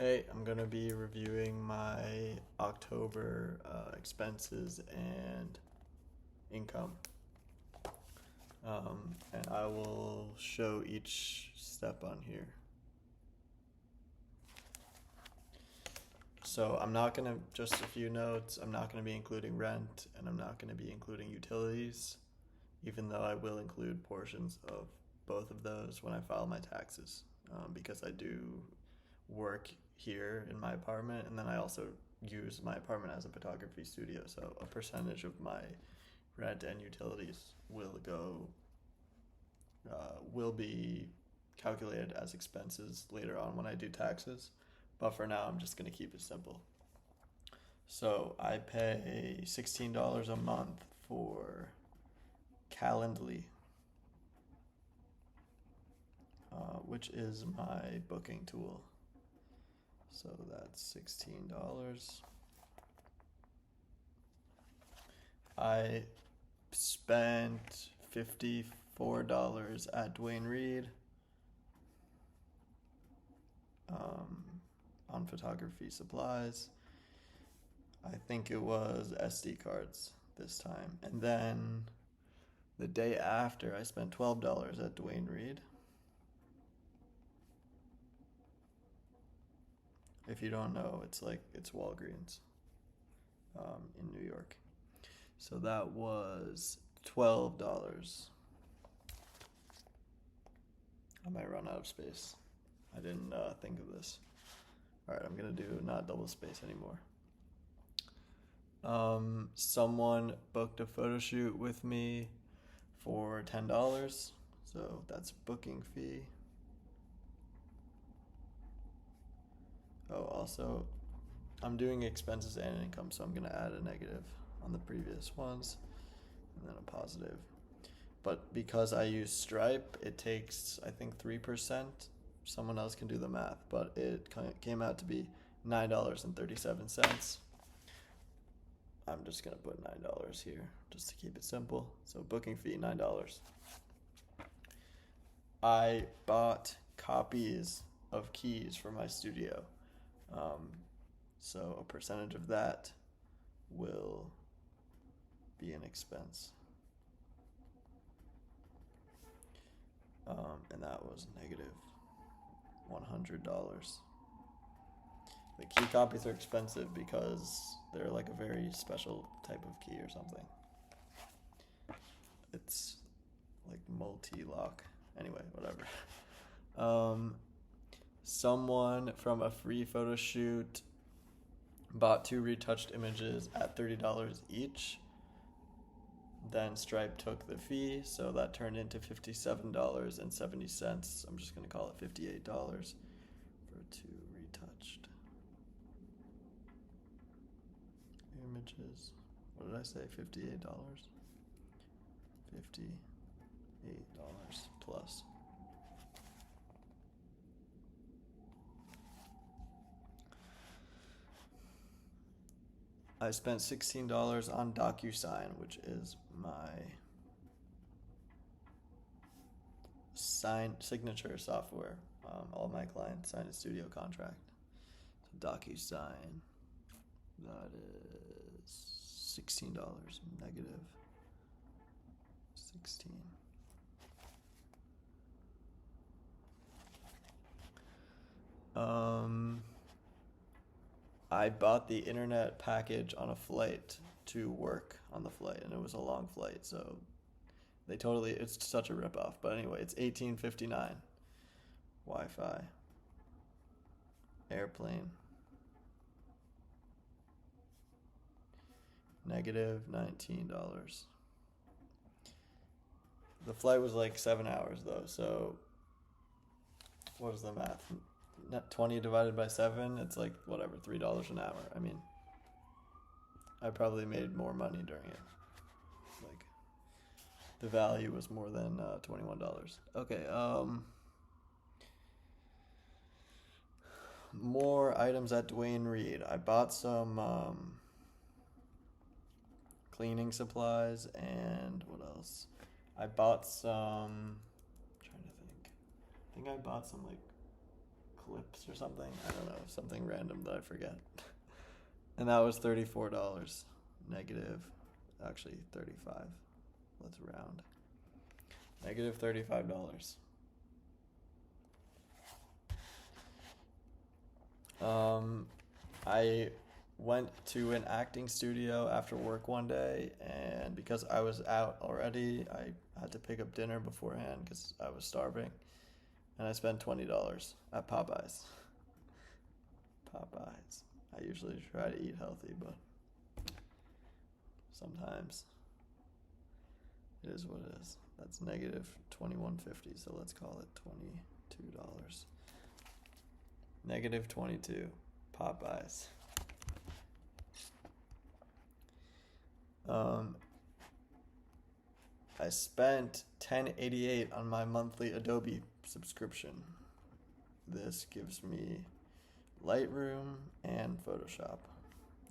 Hey, I'm gonna be reviewing my October expenses and income. And I will show each step on here. So I'm not gonna, just a few notes, I'm not gonna be including rent and I'm not gonna be including utilities, even though I will include portions of both of those when I file my taxes, because I do work here in my apartment, and then I also use my apartment as a photography studio. So a percentage of my rent and utilities will be calculated as expenses later on when I do taxes. But for now, I'm just gonna keep it simple. So I pay $16 a month for Calendly, which is my booking tool. So that's $16. I spent $54 at Dwayne Reed on photography supplies. I think it was SD cards this time. And then the day after, I spent $12 at Dwayne Reed. If you don't know, it's Walgreens in New York. So that was $12. I might run out of space. I didn't think of this. All right, I'm gonna do not double space anymore. Someone booked a photo shoot with me for $10, so that's booking fee. Oh, also, I'm doing expenses and income, so I'm gonna add a negative on the previous ones, and then a positive. But because I use Stripe, it takes, I think, 3%. Someone else can do the math, but it came out to be $9.37. I'm just gonna put $9 here just to keep it simple. So booking fee, $9. I bought copies of keys for my studio. So a percentage of that will be an expense. And that was negative $100. The key copies are expensive because they're like a very special type of key or something. It's like multi-lock. Anyway, whatever. Someone from a free photo shoot bought 2 retouched images at $30 each. Then Stripe took the fee, so that turned into $57.70. I'm just going to call it $58 for 2 retouched images. What did I say? $58? $58 plus. I spent $16 on DocuSign, which is my signature software. All my clients sign a studio contract. So DocuSign, that is $16 negative 16. I bought the internet package on a flight to work on the flight, and it was a long flight, so it's such a ripoff. But anyway, it's $18.59. Wi-Fi, airplane, negative $19. The flight was like 7 hours though, so what is the math? 20 divided by 7, it's like whatever, $3 an hour. I mean, I probably made more money during it. Like, the value was more than $21. Okay, more items at Dwayne Reed. I bought some cleaning supplies, and what else? I bought some, I'm trying to think. I think I bought some like clips or something. I don't know, something random that I forget. And that was $34. Negative, actually 35. Let's round. Negative $35. I went to an acting studio after work one day, and because I was out already, I had to pick up dinner beforehand because I was starving, and I spent $20 at Popeyes. Popeyes. I usually try to eat healthy, but sometimes it is what it is. That's negative $21.50, so let's call it $22. Negative 22. Popeyes. I spent $10.88 on my monthly Adobe subscription. This gives me Lightroom and Photoshop.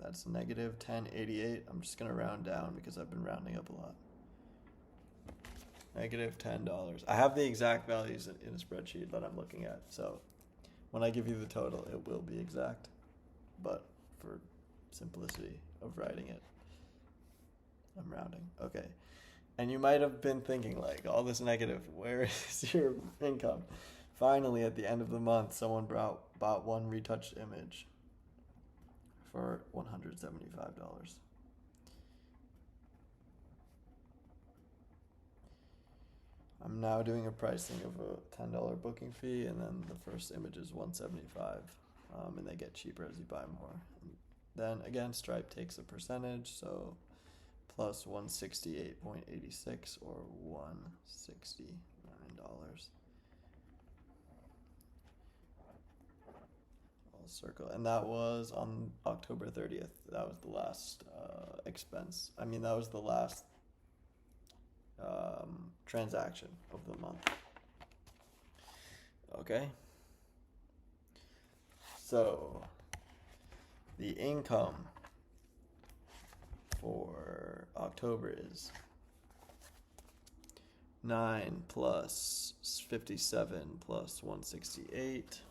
That's negative $10.88. I'm just gonna round down because I've been rounding up a lot. Negative $10. I have the exact values in a spreadsheet that I'm looking at, so when I give you the total, it will be exact. But for simplicity of writing it, I'm rounding. Okay. And you might have been thinking, like, all this negative, where is your income? Finally, at the end of the month, someone bought one retouched image for $175. I'm now doing a pricing of a $10 booking fee, and then the first image is $175, and they get cheaper as you buy more. And then again, Stripe takes a percentage, so plus $168.86 or $169. I'll circle, and that was on October 30th. That was the last expense. I mean, that was the last transaction of the month. Okay. So the income for October is 9 plus 57 plus 168,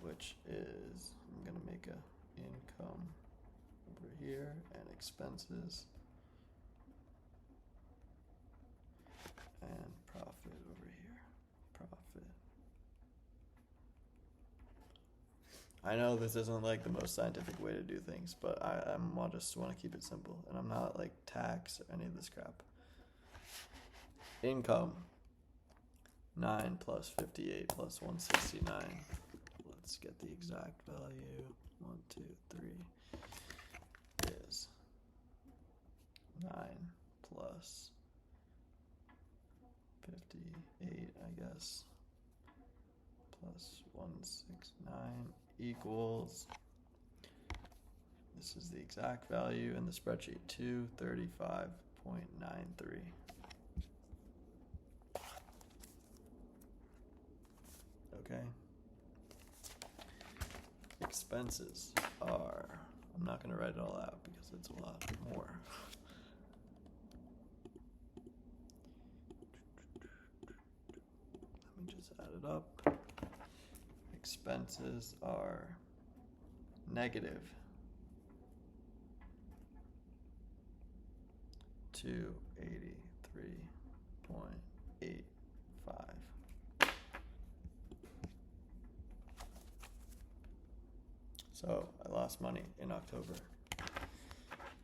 which is, I'm gonna make a income over here and expenses and profit over here. Profit. I know this isn't like the most scientific way to do things, but I just want to keep it simple, and I'm not like tax or any of this crap. Income 9 plus 58 plus 169. Let's get the exact value. 1, 2, 3 is 9 plus 58, I guess, plus 169 equals, this is the exact value in the spreadsheet, 235.93. Okay. Expenses are, I'm not going to write it all out because it's a lot more. Let me just add it up. Expenses are negative 283.85. So I lost money in October.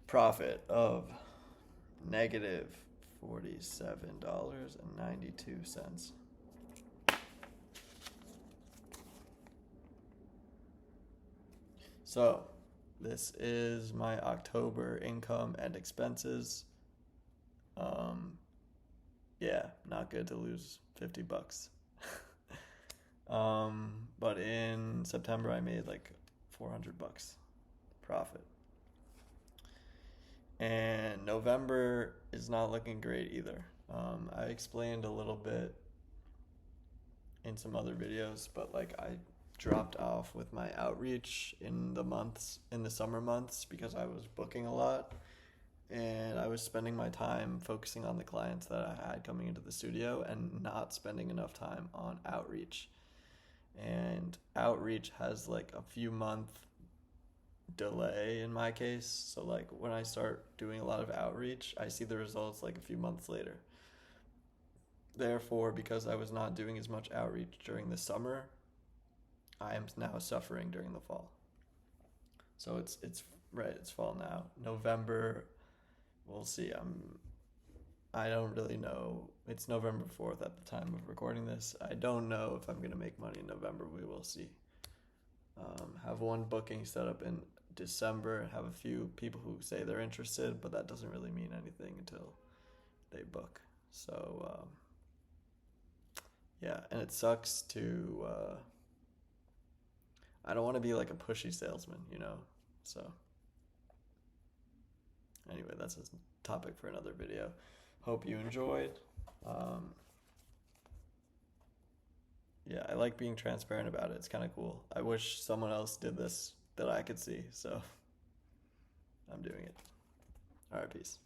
Profit of negative $47.92. So this is my October income and expenses. Yeah, not good to lose $50. But in September I made like $400 profit. And November is not looking great either. I explained a little bit in some other videos, but like I dropped off with my outreach in the summer months because I was booking a lot, and I was spending my time focusing on the clients that I had coming into the studio and not spending enough time on outreach. and outreach has like a few month delay in my case. So like when I start doing a lot of outreach, I see the results like a few months later. Therefore, because I was not doing as much outreach during the summer, I am now suffering during the fall. So it's right, it's fall now. November, we'll see. I don't really know. It's November 4th at the time of recording this. I don't know if I'm going to make money in November. We will see. Have one booking set up in December. Have a few people who say they're interested, but that doesn't really mean anything until they book. So, yeah, and it sucks to. I don't want to be like a pushy salesman, you know? So, anyway, that's a topic for another video. Hope you enjoyed. Um, yeah, I like being transparent about it. It's kind of cool. I wish someone else did this that I could see, so I'm doing it. All right, peace.